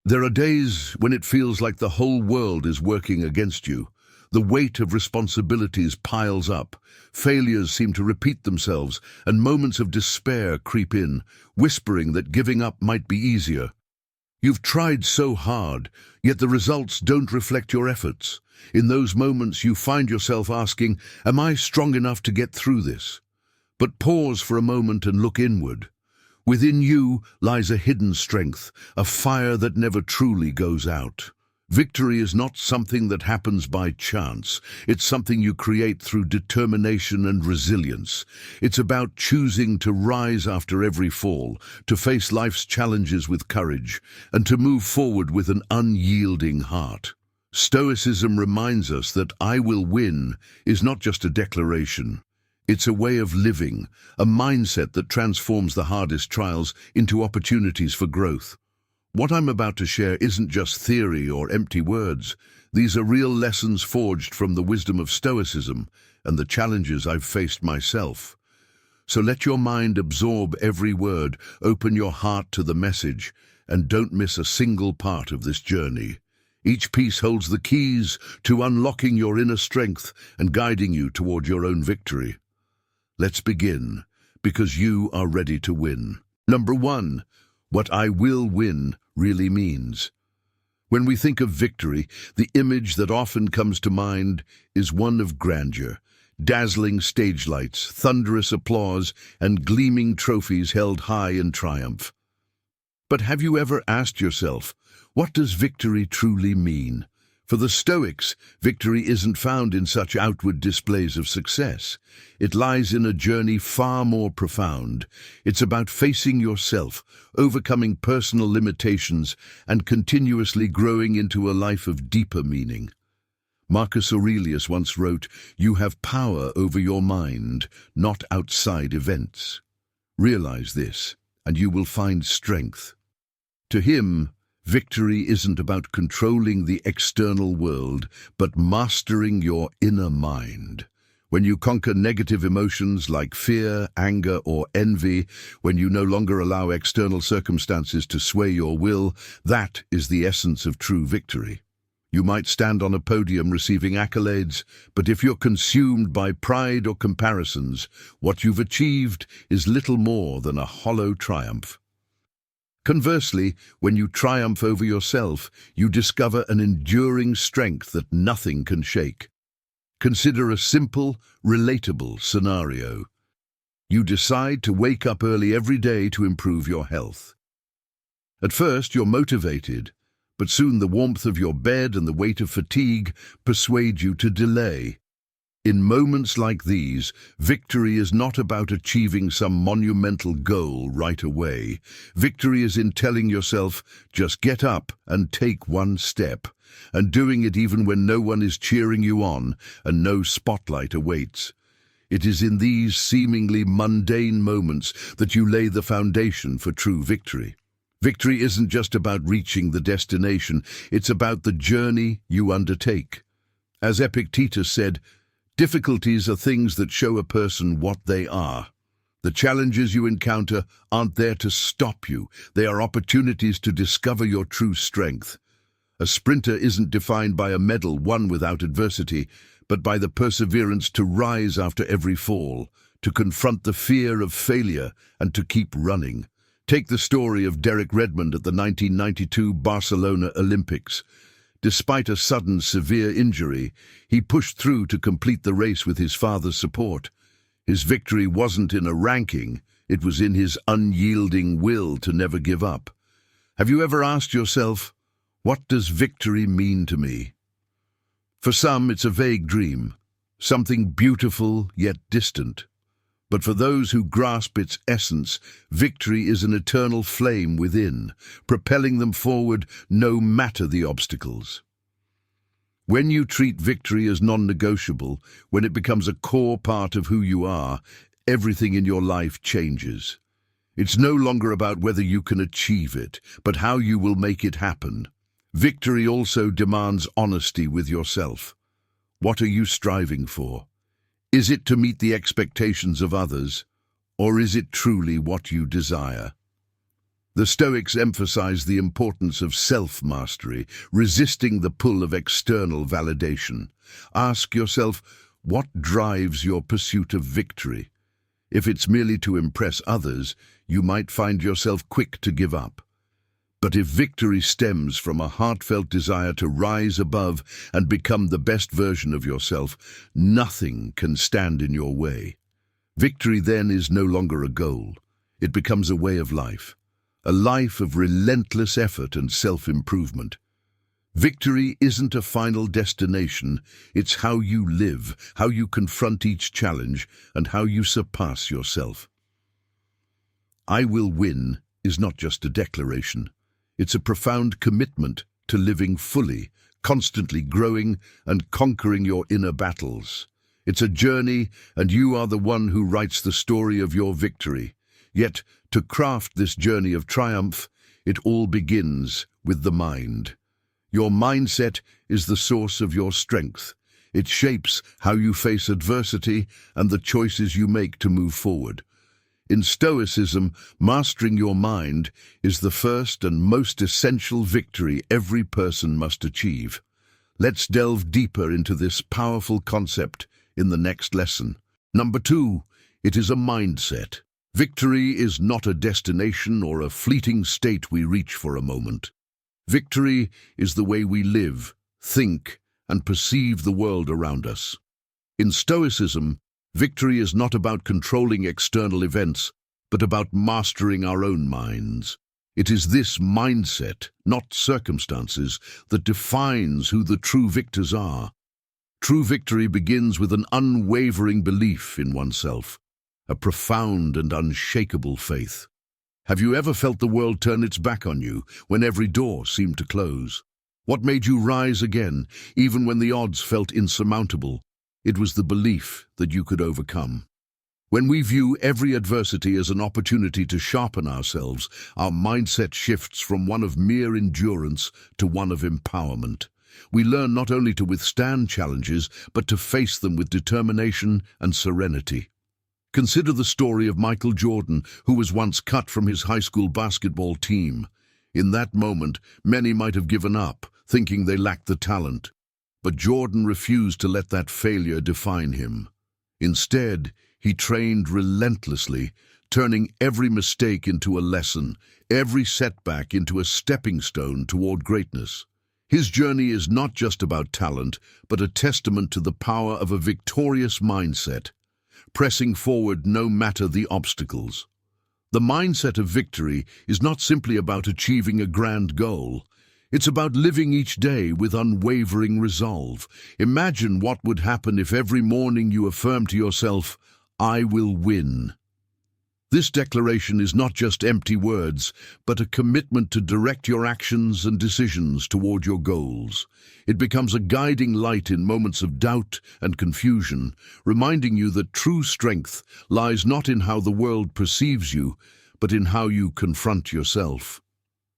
There are days when it feels like the whole world is working against you. The weight of responsibilities piles up, failures seem to repeat themselves, and moments of despair creep in, whispering that giving up might be easier. You've tried so hard, yet the results don't reflect your efforts. In those moments you find yourself asking, am I strong enough to get through this? But pause for a moment and look inward. Within you lies a hidden strength, a fire that never truly goes out. Victory is not something that happens by chance. It's something you create through determination and resilience. It's about choosing to rise after every fall, to face life's challenges with courage, and to move forward with an unyielding heart. Stoicism reminds us that "I will win" is not just a declaration. It's a way of living, a mindset that transforms the hardest trials into opportunities for growth. What I'm about to share isn't just theory or empty words. These are real lessons forged from the wisdom of Stoicism and the challenges I've faced myself. So let your mind absorb every word, open your heart to the message, and don't miss a single part of this journey. Each piece holds the keys to unlocking your inner strength and guiding you toward your own victory. Let's begin, because you are ready to win. Number 1. What "I will win" really means. When we think of victory, the image that often comes to mind is one of grandeur. Dazzling stage lights, thunderous applause, and gleaming trophies held high in triumph. But have you ever asked yourself, what does victory truly mean? For the Stoics, victory isn't found in such outward displays of success. It lies in a journey far more profound. It's about facing yourself, overcoming personal limitations, and continuously growing into a life of deeper meaning. Marcus Aurelius once wrote, "You have power over your mind, not outside events." Realize this, and you will find strength. To him, victory isn't about controlling the external world, but mastering your inner mind. When you conquer negative emotions like fear, anger, or envy, when you no longer allow external circumstances to sway your will, that is the essence of true victory. You might stand on a podium receiving accolades, but if you're consumed by pride or comparisons, what you've achieved is little more than a hollow triumph. Conversely, when you triumph over yourself, you discover an enduring strength that nothing can shake. Consider a simple, relatable scenario. You decide to wake up early every day to improve your health. At first, you're motivated, but soon the warmth of your bed and the weight of fatigue persuade you to delay. In moments like these, victory is not about achieving some monumental goal right away. Victory is in telling yourself, just get up and take one step, and doing it even when no one is cheering you on and no spotlight awaits. It is in these seemingly mundane moments that you lay the foundation for true victory. Victory isn't just about reaching the destination, it's about the journey you undertake. As Epictetus said, difficulties are things that show a person what they are. The challenges you encounter aren't there to stop you. They are opportunities to discover your true strength. A sprinter isn't defined by a medal won without adversity, but by the perseverance to rise after every fall, to confront the fear of failure, and to keep running. Take the story of Derek Redmond at the 1992 Barcelona Olympics. Despite a sudden severe injury, he pushed through to complete the race with his father's support. His victory wasn't in a ranking, it was in his unyielding will to never give up. Have you ever asked yourself, what does victory mean to me? For some, it's a vague dream, something beautiful yet distant. But for those who grasp its essence, victory is an eternal flame within, propelling them forward no matter the obstacles. When you treat victory as non-negotiable, when it becomes a core part of who you are, everything in your life changes. It's no longer about whether you can achieve it, but how you will make it happen. Victory also demands honesty with yourself. What are you striving for? Is it to meet the expectations of others, or is it truly what you desire? The Stoics emphasize the importance of self-mastery, resisting the pull of external validation. Ask yourself, what drives your pursuit of victory? If it's merely to impress others, you might find yourself quick to give up. But if victory stems from a heartfelt desire to rise above and become the best version of yourself, nothing can stand in your way. Victory then is no longer a goal. It becomes a way of life. A life of relentless effort and self-improvement. Victory isn't a final destination, it's how you live, how you confront each challenge, and how you surpass yourself. "I will win" is not just a declaration. It's a profound commitment to living fully, constantly growing and conquering your inner battles. It's a journey, and you are the one who writes the story of your victory. Yet, to craft this journey of triumph, it all begins with the mind. Your mindset is the source of your strength. It shapes how you face adversity and the choices you make to move forward. In Stoicism, mastering your mind is the first and most essential victory every person must achieve. Let's delve deeper into this powerful concept in the next lesson. Number 2, it is a mindset. Victory is not a destination or a fleeting state we reach for a moment. Victory is the way we live, think, and perceive the world around us. In Stoicism, victory is not about controlling external events, but about mastering our own minds. It is this mindset, not circumstances, that defines who the true victors are. True victory begins with an unwavering belief in oneself, a profound and unshakable faith. Have you ever felt the world turn its back on you when every door seemed to close? What made you rise again, even when the odds felt insurmountable? It was the belief that you could overcome. When we view every adversity as an opportunity to sharpen ourselves, our mindset shifts from one of mere endurance to one of empowerment. We learn not only to withstand challenges, but to face them with determination and serenity. Consider the story of Michael Jordan, who was once cut from his high school basketball team. In that moment, many might have given up, thinking they lacked the talent. But Jordan refused to let that failure define him. Instead, he trained relentlessly, turning every mistake into a lesson, every setback into a stepping stone toward greatness. His journey is not just about talent, but a testament to the power of a victorious mindset, pressing forward no matter the obstacles. The mindset of victory is not simply about achieving a grand goal. It's about living each day with unwavering resolve. Imagine what would happen if every morning you affirm to yourself, "I will win." This declaration is not just empty words, but a commitment to direct your actions and decisions toward your goals. It becomes a guiding light in moments of doubt and confusion, reminding you that true strength lies not in how the world perceives you, but in how you confront yourself.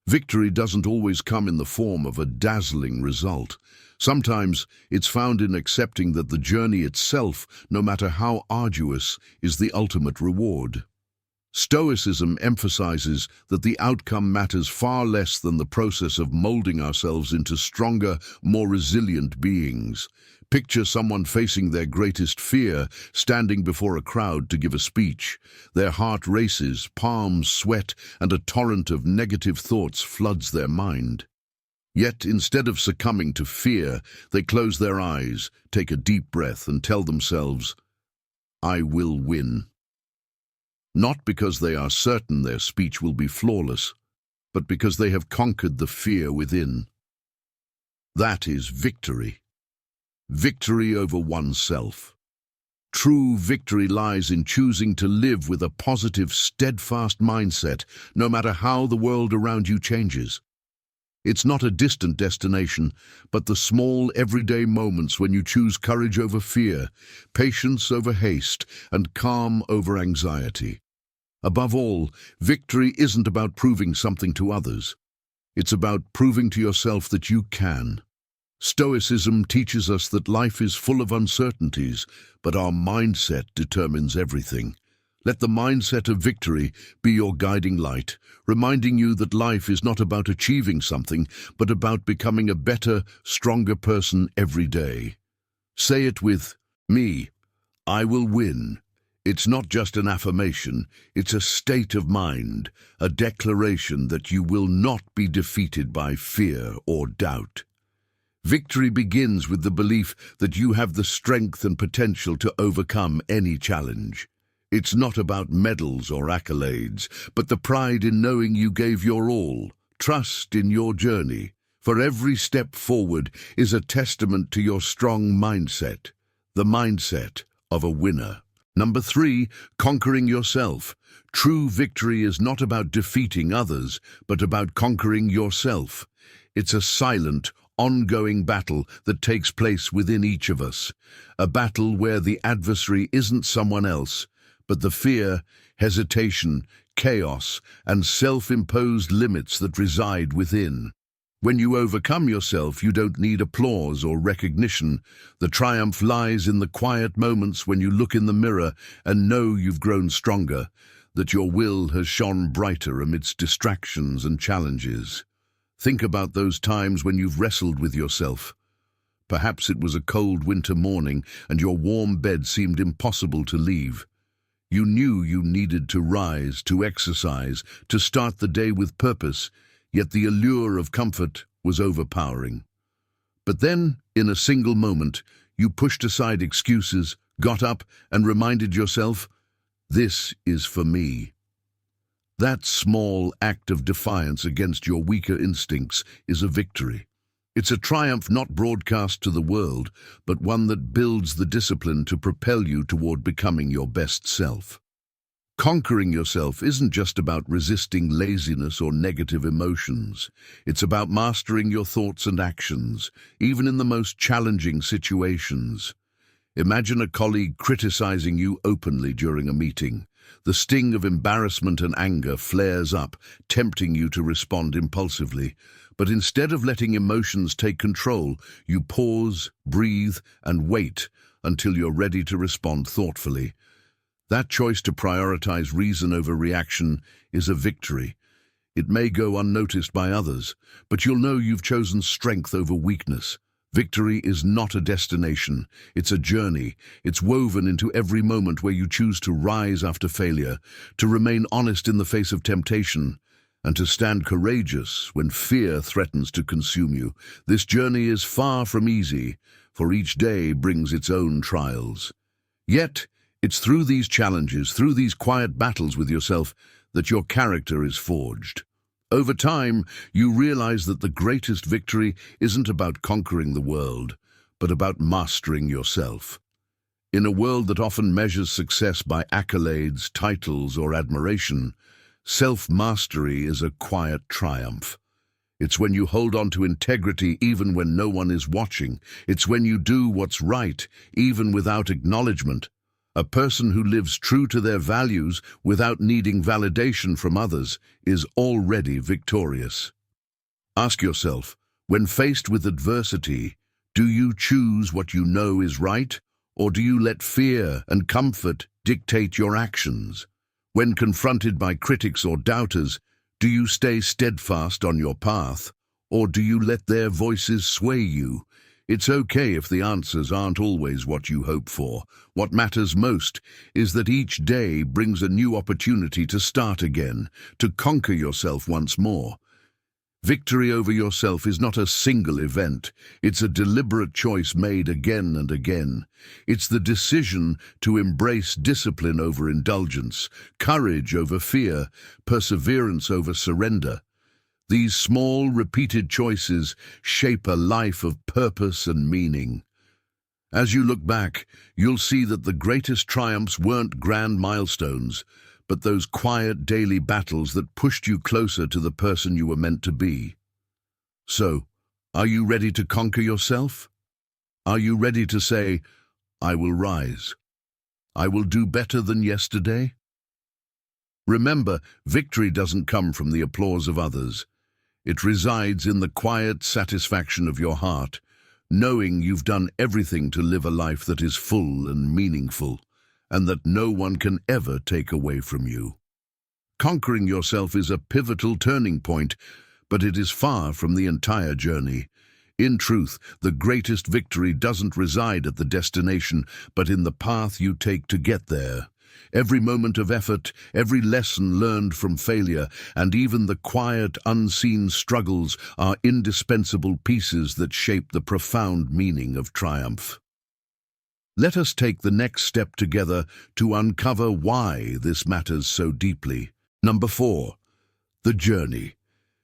Victory doesn't always come in the form of a dazzling result. Sometimes it's found in accepting that the journey itself, no matter how arduous, is the ultimate reward. Stoicism emphasizes that the outcome matters far less than the process of molding ourselves into stronger, more resilient beings. Picture someone facing their greatest fear, standing before a crowd to give a speech. Their heart races, palms sweat, and a torrent of negative thoughts floods their mind. Yet, instead of succumbing to fear, they close their eyes, take a deep breath, and tell themselves, "I will win." Not because they are certain their speech will be flawless, but because they have conquered the fear within. That is victory. Victory over oneself. True victory lies in choosing to live with a positive, steadfast mindset, no matter how the world around you changes. It's not a distant destination, but the small, everyday moments when you choose courage over fear, patience over haste, and calm over anxiety. Above all, victory isn't about proving something to others. It's about proving to yourself that you can. Stoicism teaches us that life is full of uncertainties, but our mindset determines everything. Let the mindset of victory be your guiding light, reminding you that life is not about achieving something, but about becoming a better, stronger person every day. Say it with me, I will win. It's not just an affirmation, it's a state of mind, a declaration that you will not be defeated by fear or doubt. Victory begins with the belief that you have the strength and potential to overcome any challenge. It's not about medals or accolades, but the pride in knowing you gave your all. Trust in your journey, for every step forward is a testament to your strong mindset, the mindset of a winner. Number 3, conquering yourself. True victory is not about defeating others, but about conquering yourself. It's a silent, ongoing battle that takes place within each of us. A battle where the adversary isn't someone else, but the fear, hesitation, chaos, and self-imposed limits that reside within. When you overcome yourself, you don't need applause or recognition. The triumph lies in the quiet moments when you look in the mirror and know you've grown stronger, that your will has shone brighter amidst distractions and challenges. Think about those times when you've wrestled with yourself. Perhaps it was a cold winter morning and your warm bed seemed impossible to leave. You knew you needed to rise, to exercise, to start the day with purpose, yet the allure of comfort was overpowering. But then, in a single moment, you pushed aside excuses, got up, and reminded yourself, "This is for me." That small act of defiance against your weaker instincts is a victory. It's a triumph not broadcast to the world, but one that builds the discipline to propel you toward becoming your best self. Conquering yourself isn't just about resisting laziness or negative emotions. It's about mastering your thoughts and actions, even in the most challenging situations. Imagine a colleague criticizing you openly during a meeting. The sting of embarrassment and anger flares up, tempting you to respond impulsively. But instead of letting emotions take control, you pause, breathe, and wait until you're ready to respond thoughtfully. That choice to prioritize reason over reaction is a victory. It may go unnoticed by others, but you'll know you've chosen strength over weakness. Victory is not a destination, it's a journey. It's woven into every moment where you choose to rise after failure, to remain honest in the face of temptation, and to stand courageous when fear threatens to consume you. This journey is far from easy, for each day brings its own trials. Yet, it's through these challenges, through these quiet battles with yourself, that your character is forged. Over time, you realize that the greatest victory isn't about conquering the world, but about mastering yourself. In a world that often measures success by accolades, titles, or admiration, self-mastery is a quiet triumph. It's when you hold on to integrity even when no one is watching. It's when you do what's right, even without acknowledgement. A person who lives true to their values without needing validation from others is already victorious. Ask yourself, when faced with adversity, do you choose what you know is right, or do you let fear and comfort dictate your actions? When confronted by critics or doubters, do you stay steadfast on your path, or do you let their voices sway you? It's okay if the answers aren't always what you hope for. What matters most is that each day brings a new opportunity to start again, to conquer yourself once more. Victory over yourself is not a single event. It's a deliberate choice made again and again. It's the decision to embrace discipline over indulgence, courage over fear, perseverance over surrender. These small, repeated choices shape a life of purpose and meaning. As you look back, you'll see that the greatest triumphs weren't grand milestones, but those quiet daily battles that pushed you closer to the person you were meant to be. So, are you ready to conquer yourself? Are you ready to say, "I will rise. I will do better than yesterday"? Remember, victory doesn't come from the applause of others. It resides in the quiet satisfaction of your heart, knowing you've done everything to live a life that is full and meaningful. and that no one can ever take away from you. Conquering yourself is a pivotal turning point, but it is far from the entire journey. In truth, the greatest victory doesn't reside at the destination, but in the path you take to get there. Every moment of effort, every lesson learned from failure, and even the quiet, unseen struggles are indispensable pieces that shape the profound meaning of triumph. Let us take the next step together to uncover why this matters so deeply. Number 4. The journey.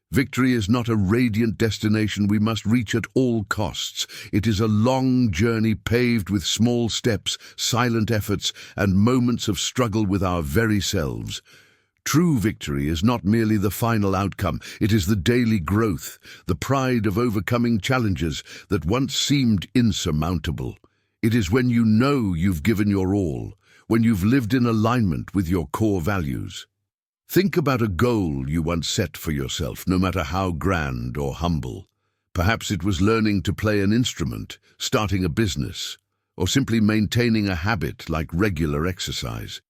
Victory is not a radiant destination we must reach at all costs. It is a long journey paved with small steps, silent efforts, and moments of struggle with our very selves. True victory is not merely the final outcome, it is the daily growth, the pride of overcoming challenges that once seemed insurmountable. It is when you know you've given your all, when you've lived in alignment with your core values. Think about a goal you once set for yourself, no matter how grand or humble. Perhaps it was learning to play an instrument, starting a business, or simply maintaining a habit like regular exercise.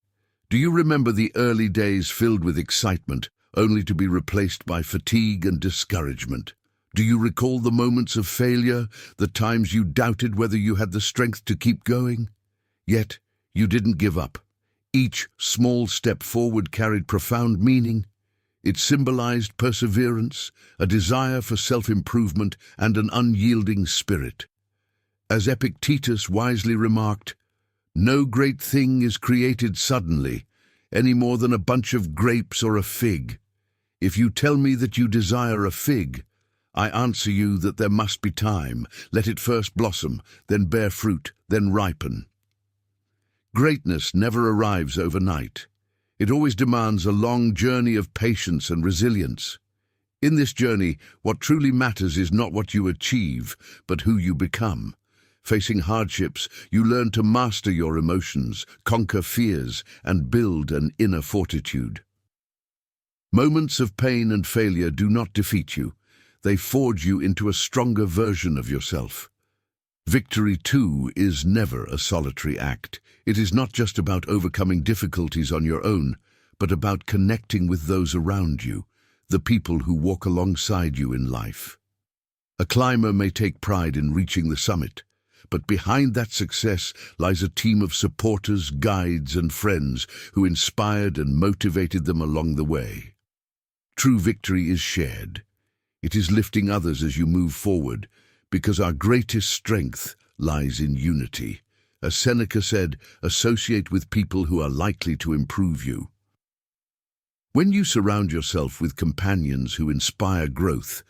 Do you remember the early days filled with excitement, only to be replaced by fatigue and discouragement? Do you recall the moments of failure, the times you doubted whether you had the strength to keep going? Yet, you didn't give up. Each small step forward carried profound meaning. It symbolized perseverance, a desire for self-improvement, and an unyielding spirit. As Epictetus wisely remarked, "No great thing is created suddenly, any more than a bunch of grapes or a fig. If you tell me that you desire a fig, I answer you that there must be time. Let it first blossom, then bear fruit, then ripen." Greatness never arrives overnight. It always demands a long journey of patience and resilience. In this journey, what truly matters is not what you achieve, but who you become. Facing hardships, you learn to master your emotions, conquer fears, and build an inner fortitude. Moments of pain and failure do not defeat you. They forge you into a stronger version of yourself. Victory, too, is never a solitary act. It is not just about overcoming difficulties on your own, but about connecting with those around you, the people who walk alongside you in life. A climber may take pride in reaching the summit, but behind that success lies a team of supporters, guides, and friends who inspired and motivated them along the way. True victory is shared. It is lifting others as you move forward, because our greatest strength lies in unity. As Seneca said, associate with people who are likely to improve you. When you surround yourself with companions who inspire growth,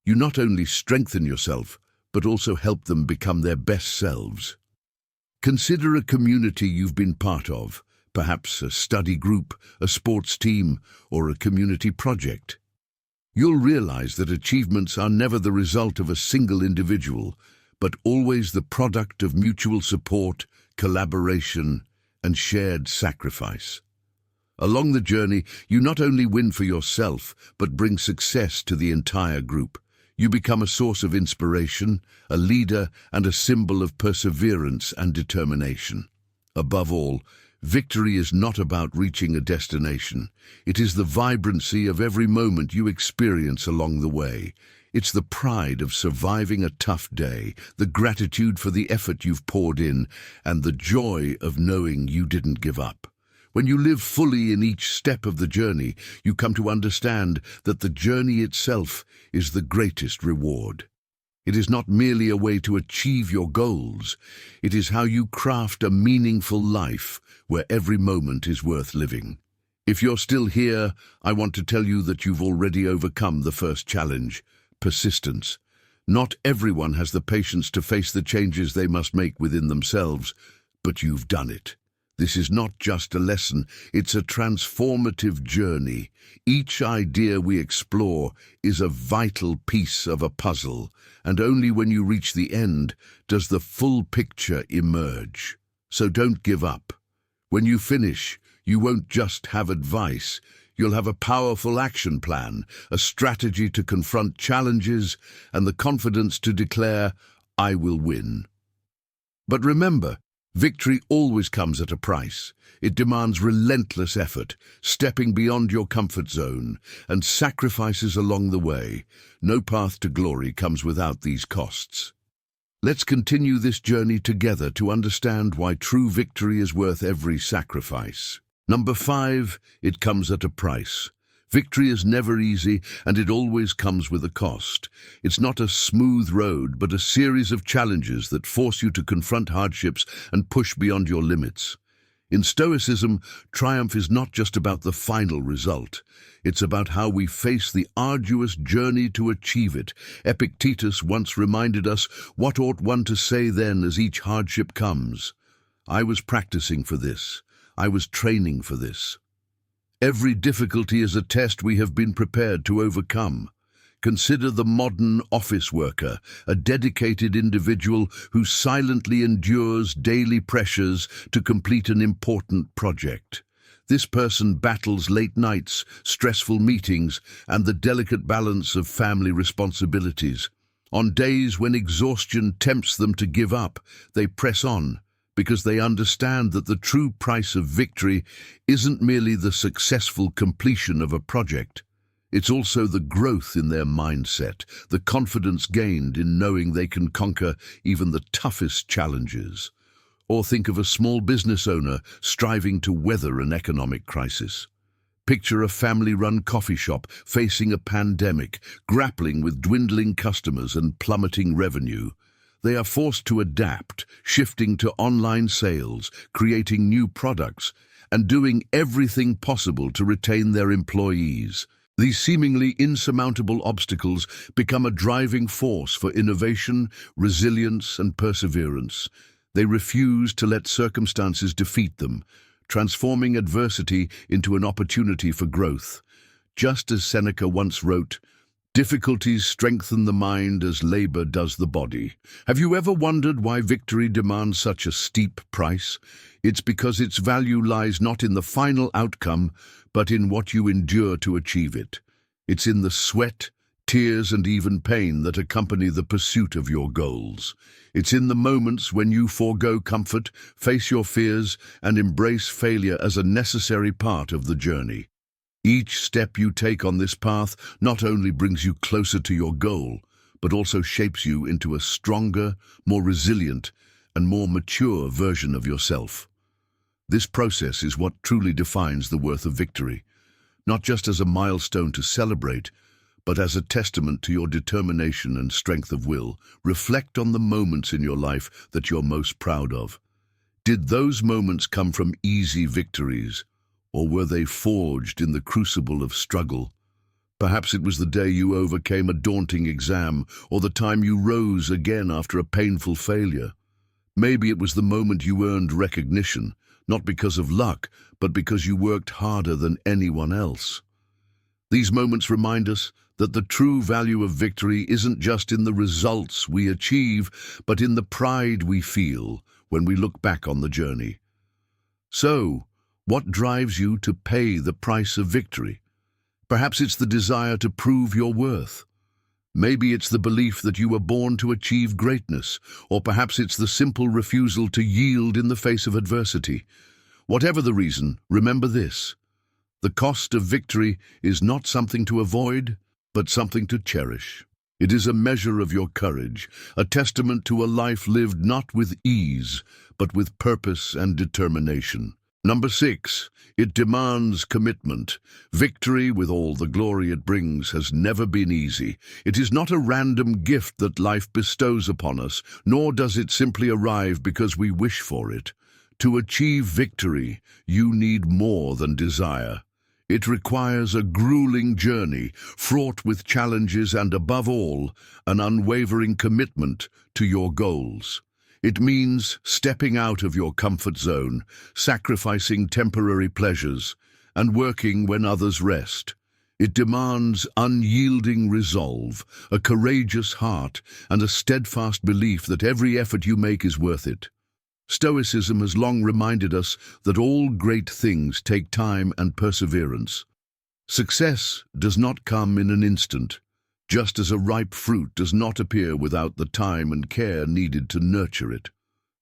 you not only strengthen yourself, but also help them become their best selves. Consider a community you've been part of, perhaps a study group, a sports team, or a community project. You'll realize that achievements are never the result of a single individual, but always the product of mutual support, collaboration, and shared sacrifice. Along the journey, you not only win for yourself, but bring success to the entire group. You become a source of inspiration, a leader, and a symbol of perseverance and determination. Above all, victory is not about reaching a destination. It is the vibrancy of every moment you experience along the way. It's the pride of surviving a tough day, the gratitude for the effort you've poured in, and the joy of knowing you didn't give up. When you live fully in each step of the journey, you come to understand that the journey itself is the greatest reward. It is not merely a way to achieve your goals. It is how you craft a meaningful life where every moment is worth living. If you're still here, I want to tell you that you've already overcome the first challenge: persistence. Not everyone has the patience to face the changes they must make within themselves, but you've done it. This is not just a lesson, it's a transformative journey. Each idea we explore is a vital piece of a puzzle, and only when you reach the end does the full picture emerge. So don't give up. When you finish, you won't just have advice, you'll have a powerful action plan, a strategy to confront challenges, and the confidence to declare, "I will win." But remember, Victory always comes at a price. It demands relentless effort, stepping beyond your comfort zone, and sacrifices along the way. No path to glory comes without these costs. Let's continue this journey together to understand why true victory is worth every sacrifice. Number 5, it comes at a price. Victory is never easy, and it always comes with a cost. It's not a smooth road, but a series of challenges that force you to confront hardships and push beyond your limits. In Stoicism, triumph is not just about the final result. It's about how we face the arduous journey to achieve it. Epictetus once reminded us, "What ought one to say then as each hardship comes? I was practicing for this. I was training for this." Every difficulty is a test we have been prepared to overcome. Consider the modern office worker, a dedicated individual who silently endures daily pressures to complete an important project. This person battles late nights, stressful meetings, and the delicate balance of family responsibilities. On days when exhaustion tempts them to give up, they press on, because they understand that the true price of victory isn't merely the successful completion of a project. It's also the growth in their mindset, the confidence gained in knowing they can conquer even the toughest challenges. Or think of a small business owner striving to weather an economic crisis. Picture a family-run coffee shop facing a pandemic, grappling with dwindling customers and plummeting revenue. They are forced to adapt, shifting to online sales, creating new products, and doing everything possible to retain their employees. These seemingly insurmountable obstacles become a driving force for innovation, resilience, and perseverance. They refuse to let circumstances defeat them, transforming adversity into an opportunity for growth. Just as Seneca once wrote, "Difficulties strengthen the mind as labor does the body." Have you ever wondered why victory demands such a steep price? It's because its value lies not in the final outcome, but in what you endure to achieve it. It's in the sweat, tears, and even pain that accompany the pursuit of your goals. It's in the moments when you forego comfort, face your fears, and embrace failure as a necessary part of the journey. Each step you take on this path not only brings you closer to your goal, but also shapes you into a stronger, more resilient, and more mature version of yourself. This process is what truly defines the worth of victory, not just as a milestone to celebrate, but as a testament to your determination and strength of will. Reflect on the moments in your life that you're most proud of. Did those moments come from easy victories, or were they forged in the crucible of struggle? Perhaps it was the day you overcame a daunting exam, or the time you rose again after a painful failure. Maybe it was the moment you earned recognition, not because of luck, but because you worked harder than anyone else. These moments remind us that the true value of victory isn't just in the results we achieve, but in the pride we feel when we look back on the journey. So, what drives you to pay the price of victory? Perhaps it's the desire to prove your worth. Maybe it's the belief that you were born to achieve greatness, or perhaps it's the simple refusal to yield in the face of adversity. Whatever the reason, remember this: the cost of victory is not something to avoid, but something to cherish. It is a measure of your courage, a testament to a life lived not with ease, but with purpose and determination. Number 6, it demands commitment. Victory, with all the glory it brings, has never been easy. It is not a random gift that life bestows upon us, nor does it simply arrive because we wish for it. To achieve victory, you need more than desire. It requires a grueling journey, fraught with challenges and, above all, an unwavering commitment to your goals. It means stepping out of your comfort zone, sacrificing temporary pleasures, and working when others rest. It demands unyielding resolve, a courageous heart, and a steadfast belief that every effort you make is worth it. Stoicism has long reminded us that all great things take time and perseverance. Success does not come in an instant, just as a ripe fruit does not appear without the time and care needed to nurture it.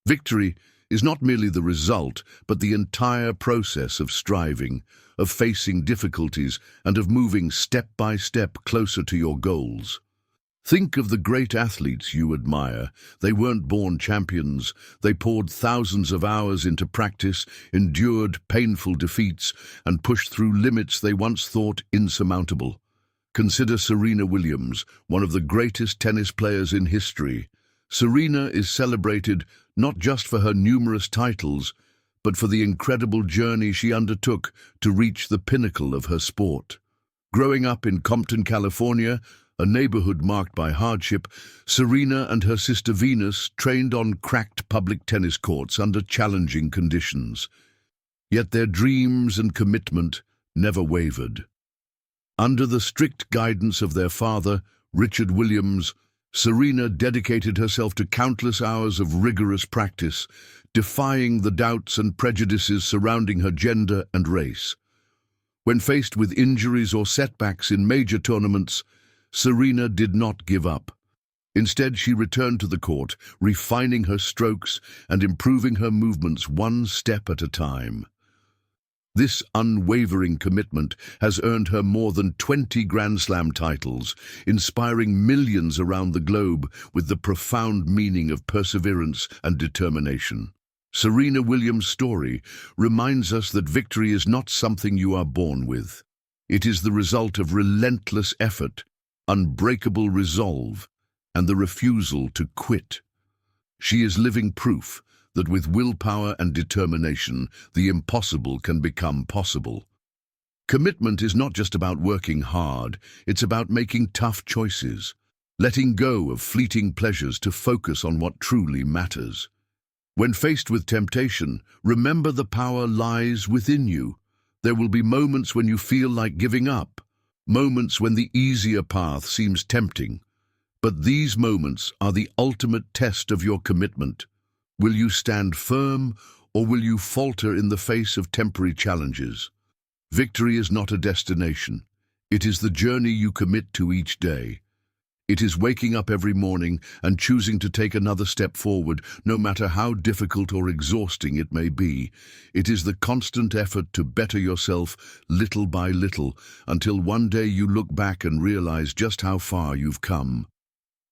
Victory is not merely the result, but the entire process of striving, of facing difficulties, and of moving step by step closer to your goals. Think of the great athletes you admire. They weren't born champions. They poured thousands of hours into practice, endured painful defeats, and pushed through limits they once thought insurmountable. Consider Serena Williams, one of the greatest tennis players in history. Serena is celebrated not just for her numerous titles, but for the incredible journey she undertook to reach the pinnacle of her sport. Growing up in Compton, California, a neighborhood marked by hardship, Serena and her sister Venus trained on cracked public tennis courts under challenging conditions. Yet their dreams and commitment never wavered. Under the strict guidance of their father, Richard Williams, Serena dedicated herself to countless hours of rigorous practice, defying the doubts and prejudices surrounding her gender and race. When faced with injuries or setbacks in major tournaments, Serena did not give up. Instead, she returned to the court, refining her strokes and improving her movements one step at a time. This unwavering commitment has earned her more than 20 Grand Slam titles, inspiring millions around the globe with the profound meaning of perseverance and determination. Serena Williams' story reminds us that victory is not something you are born with. It is the result of relentless effort, unbreakable resolve, and the refusal to quit. She is living proof that with willpower and determination, the impossible can become possible. Commitment is not just about working hard, it's about making tough choices, letting go of fleeting pleasures to focus on what truly matters. When faced with temptation, remember the power lies within you. There will be moments when you feel like giving up, moments when the easier path seems tempting. But these moments are the ultimate test of your commitment. Will you stand firm, or will you falter in the face of temporary challenges? Victory is not a destination. It is the journey you commit to each day. It is waking up every morning and choosing to take another step forward, no matter how difficult or exhausting it may be. It is the constant effort to better yourself little by little, until one day you look back and realize just how far you've come.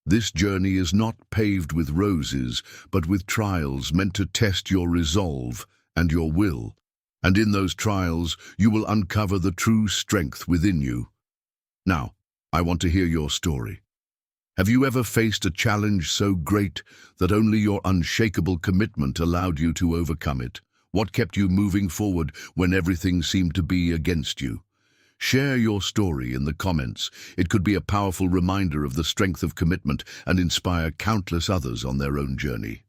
This journey is not paved with roses, but with trials meant to test your resolve and your will. And in those trials, you will uncover the true strength within you. Now, I want to hear your story. Have you ever faced a challenge so great that only your unshakable commitment allowed you to overcome it? What kept you moving forward when everything seemed to be against you? Share your story in the comments. It could be a powerful reminder of the strength of commitment and inspire countless others on their own journey.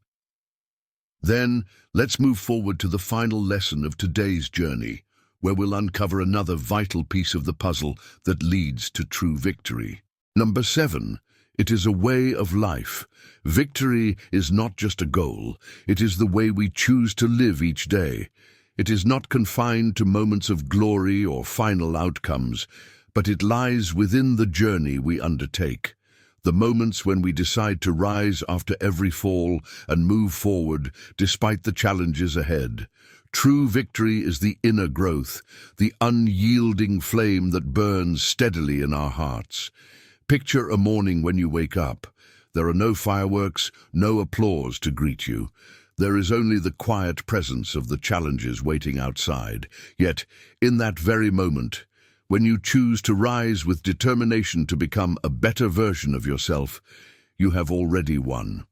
Then, let's move forward to the final lesson of today's journey, where we'll uncover another vital piece of the puzzle that leads to true victory. Number 7. It is a way of life. Victory is not just a goal, it is the way we choose to live each day. It is not confined to moments of glory or final outcomes, but it lies within the journey we undertake. The moments when we decide to rise after every fall and move forward despite the challenges ahead. True victory is the inner growth, the unyielding flame that burns steadily in our hearts. Picture a morning when you wake up. There are no fireworks, no applause to greet you. There is only the quiet presence of the challenges waiting outside. Yet, in that very moment, when you choose to rise with determination to become a better version of yourself, you have already won.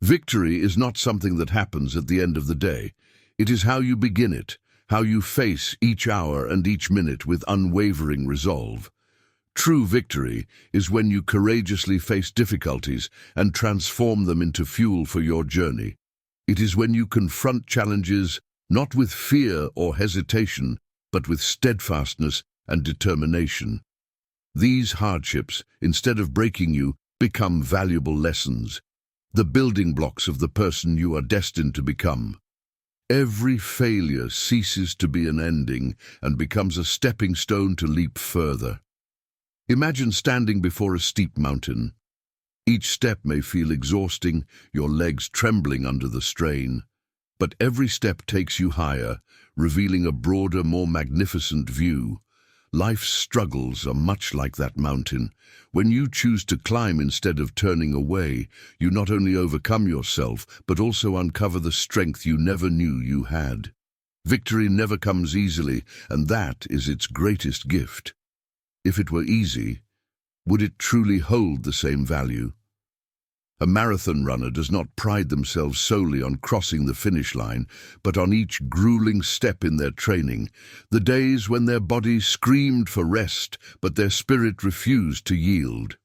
Victory is not something that happens at the end of the day. It is how you begin it, how you face each hour and each minute with unwavering resolve. True victory is when you courageously face difficulties and transform them into fuel for your journey. It is when you confront challenges not with fear or hesitation, but with steadfastness and determination. These hardships, instead of breaking you, become valuable lessons, the building blocks of the person you are destined to become. Every failure ceases to be an ending and becomes a stepping stone to leap further. Imagine standing before a steep mountain. Each step may feel exhausting, your legs trembling under the strain. But every step takes you higher, revealing a broader, more magnificent view. Life's struggles are much like that mountain. When you choose to climb instead of turning away, you not only overcome yourself, but also uncover the strength you never knew you had. Victory never comes easily, and that is its greatest gift. If it were easy, would it truly hold the same value? A marathon runner does not pride themselves solely on crossing the finish line, but on each grueling step in their training, the days when their body screamed for rest, but their spirit refused to yield.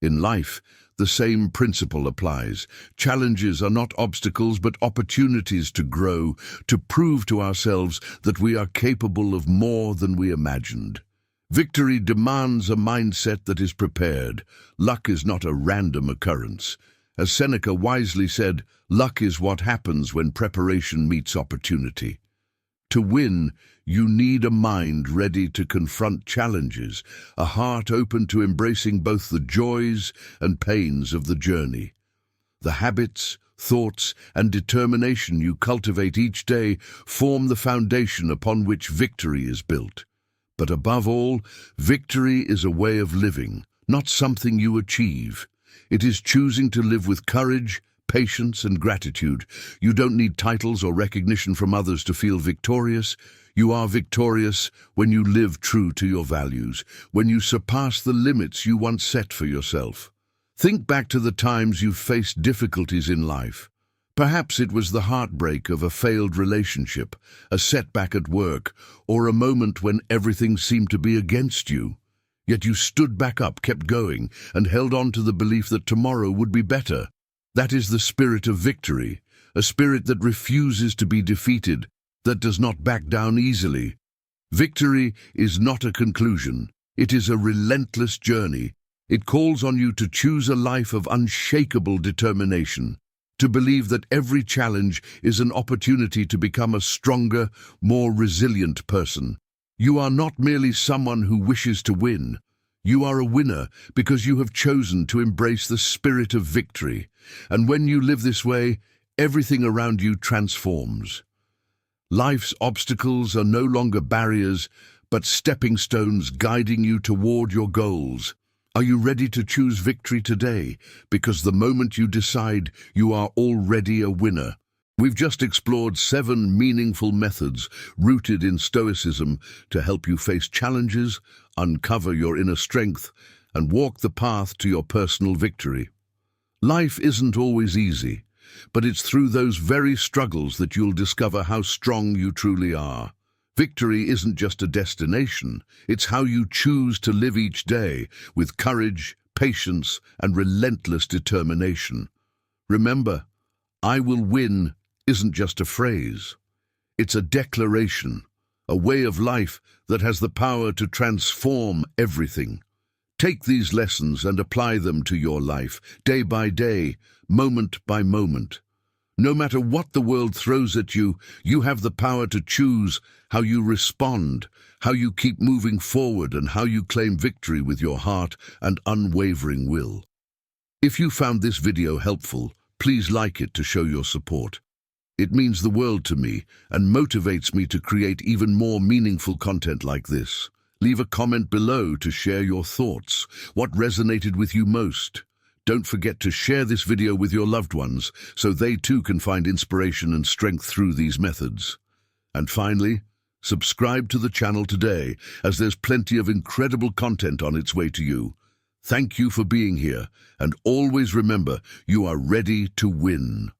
In life, the same principle applies. Challenges are not obstacles, but opportunities to grow, to prove to ourselves that we are capable of more than we imagined. Victory demands a mindset that is prepared. Luck is not a random occurrence. As Seneca wisely said, luck is what happens when preparation meets opportunity. To win, you need a mind ready to confront challenges, a heart open to embracing both the joys and pains of the journey. The habits, thoughts, and determination you cultivate each day form the foundation upon which victory is built. But above all, victory is a way of living, not something you achieve. It is choosing to live with courage, patience, and gratitude. You don't need titles or recognition from others to feel victorious. You are victorious when you live true to your values, when you surpass the limits you once set for yourself. Think back to the times you've faced difficulties in life. Perhaps it was the heartbreak of a failed relationship, a setback at work, or a moment when everything seemed to be against you. Yet you stood back up, kept going, and held on to the belief that tomorrow would be better. That is the spirit of victory, a spirit that refuses to be defeated, that does not back down easily. Victory is not a conclusion. It is a relentless journey. It calls on you to choose a life of unshakable determination, to believe that every challenge is an opportunity to become a stronger, more resilient person. You are not merely someone who wishes to win. You are a winner because you have chosen to embrace the spirit of victory. And when you live this way, everything around you transforms. Life's obstacles are no longer barriers, but stepping stones guiding you toward your goals. Are you ready to choose victory today? Because the moment you decide, you are already a winner. We've just explored 7 meaningful methods rooted in Stoicism to help you face challenges, uncover your inner strength, and walk the path to your personal victory. Life isn't always easy, but it's through those very struggles that you'll discover how strong you truly are. Victory isn't just a destination, it's how you choose to live each day with courage, patience, and relentless determination. Remember, "I will win" isn't just a phrase. It's a declaration, a way of life that has the power to transform everything. Take these lessons and apply them to your life, day by day, moment by moment. No matter what the world throws at you, you have the power to choose how you respond, how you keep moving forward, and how you claim victory with your heart and unwavering will. If you found this video helpful, please like it to show your support. It means the world to me and motivates me to create even more meaningful content like this. Leave a comment below to share your thoughts. What resonated with you most? Don't forget to share this video with your loved ones so they too can find inspiration and strength through these methods. And finally, subscribe to the channel today, as there's plenty of incredible content on its way to you. Thank you for being here, and always remember, you are ready to win.